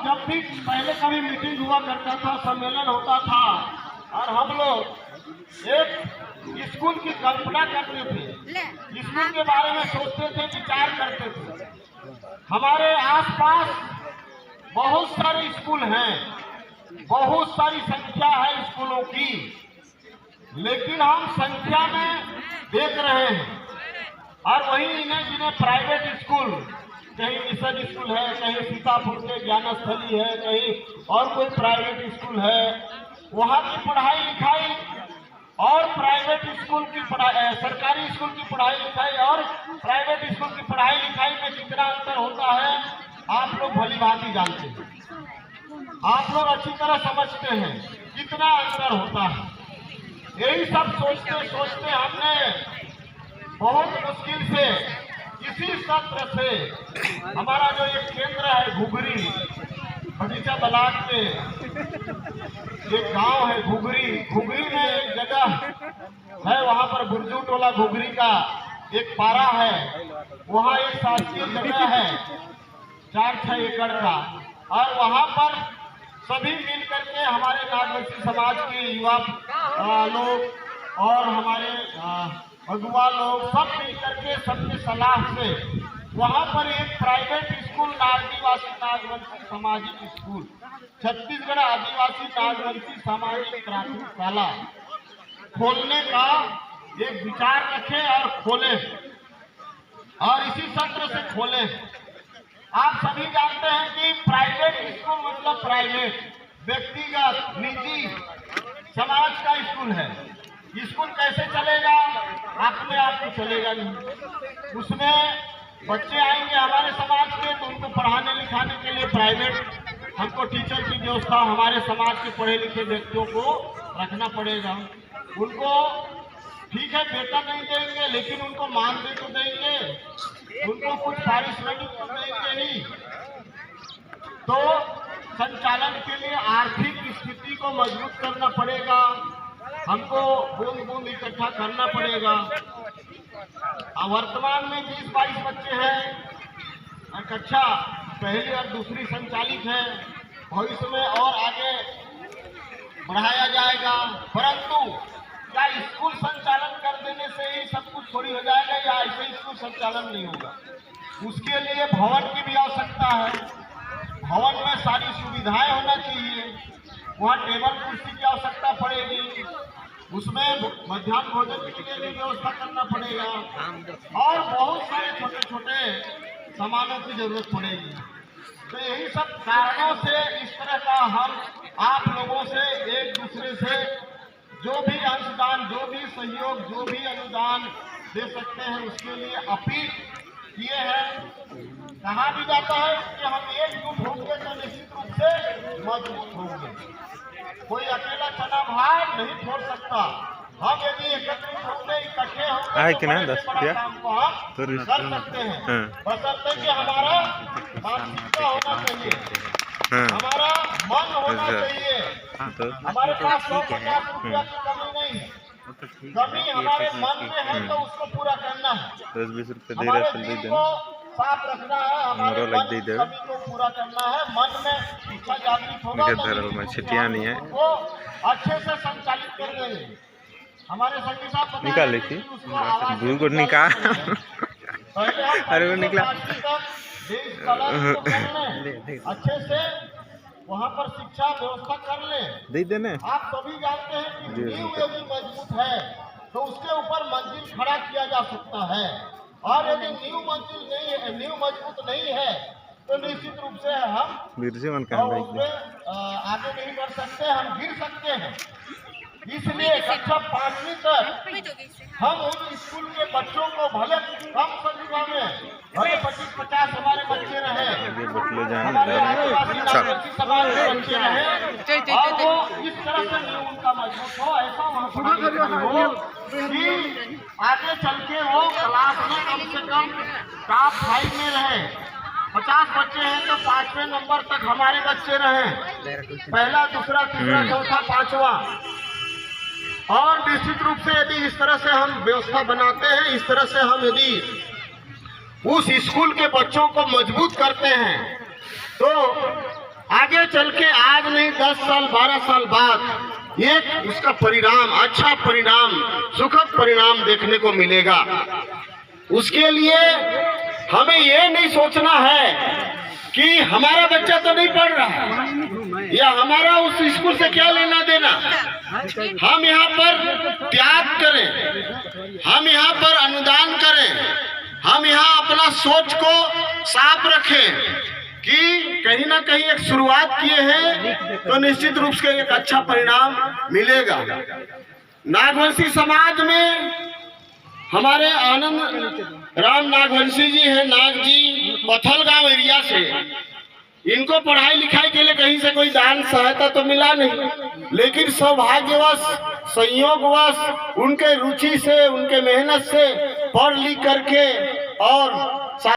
जब भी पहले कभी मीटिंग हुआ करता था, सम्मेलन होता था और हम लोग एक स्कूल की कल्पना करते थे, स्कूल के बारे में सोचते थे, विचार करते थे। हमारे आसपास बहुत सारे स्कूल हैं, बहुत सारी संख्या है स्कूलों की, लेकिन हम संख्या में देख रहे हैं और वही इन्हें जिन्हें प्राइवेट स्कूल, कहीं मिशन स्कूल है, कहीं सीतापुर के ज्ञानस्थली है, कहीं और कोई प्राइवेट स्कूल है, वहाँ की पढ़ाई लिखाई और प्राइवेट स्कूल की पढ़ाई, सरकारी स्कूल की पढ़ाई लिखाई और प्राइवेट स्कूल की पढ़ाई लिखाई में कितना अंतर होता है आप लोग भली भांति जानते हैं, आप लोग अच्छी तरह समझते हैं कितना अंतर होता है। यही सब सोचते सोचते हमने बहुत मुश्किल से इसी सत्र से हमारा जो एक केंद्र है घुघरी, बगीचा ब्लॉक में एक गांव है घुघरी, घुघरी में एक जगह है, वहां पर बुरजू टोला घुघरी का एक पारा है, वहां एक शासकीय जगह है 4-6 एकड़ का, और वहां पर सभी मिल करके हमारे नागवंशी समाज के युवा लोग और हमारे अगुआ लोग सब मिल करके सबकी सलाह से वहां पर एक प्राइवेट स्कूल, आदिवासी नागवंशी सामाजिक स्कूल, छत्तीसगढ़ आदिवासी नागवंशी सामाजिक प्राथमिक शाला खोलने का एक विचार रखे और खोले, और इसी सत्र से खोले। आप सभी जानते हैं कि प्राइवेट स्कूल मतलब प्राइवेट, व्यक्तिगत, निजी, समाज का स्कूल है। स्कूल कैसे चलेगा? अपने आप तो चलेगा नहीं, उसमें बच्चे आएंगे हमारे समाज के तो उनको पढ़ाने लिखाने के लिए प्राइवेट हमको टीचर की व्यवस्था हमारे समाज के पढ़े लिखे व्यक्तियों को रखना पड़ेगा। उनको ठीक है वेतन नहीं देंगे, लेकिन उनको मानदेय तो देंगे, उनको कुछ पारिश्रमिक तो देंगे ही। तो संचालन के लिए आर्थिक स्थिति को मजबूत करना पड़ेगा, हमको बूंद बूंद इकट्ठा करना पड़ेगा। वर्तमान में 20-22 बच्चे हैं, कक्षा पहली और दूसरी संचालित है, भविष्य में और आगे बढ़ाया जाएगा। परंतु क्या स्कूल संचालन कर देने से ही सब कुछ थोड़ी हो जाएगा, या ऐसे स्कूल संचालन नहीं होगा? उसके लिए भवन की भी आवश्यकता है, भवन में सारी सुविधाएं होना चाहिए, वहाँ टेबल कुर्सी की आवश्यकता पड़ेगी, उसमें मध्याह्न भोजन के लिए भी व्यवस्था करना पड़ेगा, और बहुत सारे छोटे छोटे सामानों की जरूरत पड़ेगी। तो यही सब कारणों से इस तरह का हम आप लोगों से एक दूसरे से जो भी अंशदान, जो भी सहयोग, जो भी अनुदान दे सकते हैं उसके लिए अपील किए हैं। कहा भी जाता है कि हम एकजुट होंगे तो निश्चित रूप से मजबूत होंगे, कोई अकेला चना भाग नहीं छोड़ सकता। हम यदि एकत्रित होंगे, इकट्ठे होंगे तो बड़े काम को हम कर सकते हैं, बशर्ते कि हमारा मानसिकता होना चाहिए, हमारा मन होना चाहिए। हमारे पास 150 रुपया की कमी नहीं, कमी हमारे मन में है तो उसको पूरा करना है। 10-20 रुपये हमारे दिल को साफ रखना है, हमारे मन की कमी को पूरा करना है, मन में इच्छा जागृत होगा तो वो अच्छे से संचालित कर देंगे। हमारे संगी साहब निकाल लेती को निकाल अरे वो निकला अच्छे से वहाँ पर शिक्षा व्यवस्था कर ले दे देने। आप सभी जानते हैं कि नींव यदि मजबूत है तो उसके ऊपर मंजिल खड़ा किया जा सकता है, और यदि नींव मंजिल नहीं है, नींव मजबूत नहीं है तो निश्चित रूप से हम आगे नहीं बढ़ सकते, हम गिर सकते हैं। इसलिए कक्षा 5वीं तक हम उन स्कूल के बच्चों को भले कम संख्या में, भले 25-50 हमारे बच्चे रहे, हमारे आदिवासी नागरिक समाज के बच्चे रहे, और वो इस तरह से नहीं उनका मजबूत हो, ऐसा वहाँ हो कि आगे चल के वो क्लास में कम से कम टॉप 5 में रहे। 50 बच्चे हैं तो 5वें नंबर तक हमारे बच्चे रहे, पहला, दूसरा, तीसरा, चौथा, 5वां। और निश्चित रूप से यदि इस तरह से हम व्यवस्था बनाते हैं, इस तरह से हम यदि उस स्कूल के बच्चों को मजबूत करते हैं तो चल के आज नहीं 10 साल 12 साल बाद एक उसका परिणाम, अच्छा परिणाम, सुखद परिणाम देखने को मिलेगा। उसके लिए हमें ये नहीं सोचना है कि हमारा बच्चा तो नहीं पढ़ रहा है या हमारा उस स्कूल से क्या लेना देना। हम यहाँ पर त्याग करें, हम यहाँ पर अनुदान करें, हम यहाँ अपना सोच को साफ रखें कि कहीं ना कहीं एक शुरुआत किए हैं तो निश्चित रूप से एक अच्छा परिणाम मिलेगा। नागवंशी समाज में हमारे आनंद राम नागवंशी जी हैं, नाग जी पथलगांव एरिया से। इनको पढ़ाई लिखाई के लिए कहीं से कोई दान सहायता तो मिला नहीं, लेकिन सौभाग्यवश संयोगवश उनके रुचि से, उनके मेहनत से पढ़ लिख करके और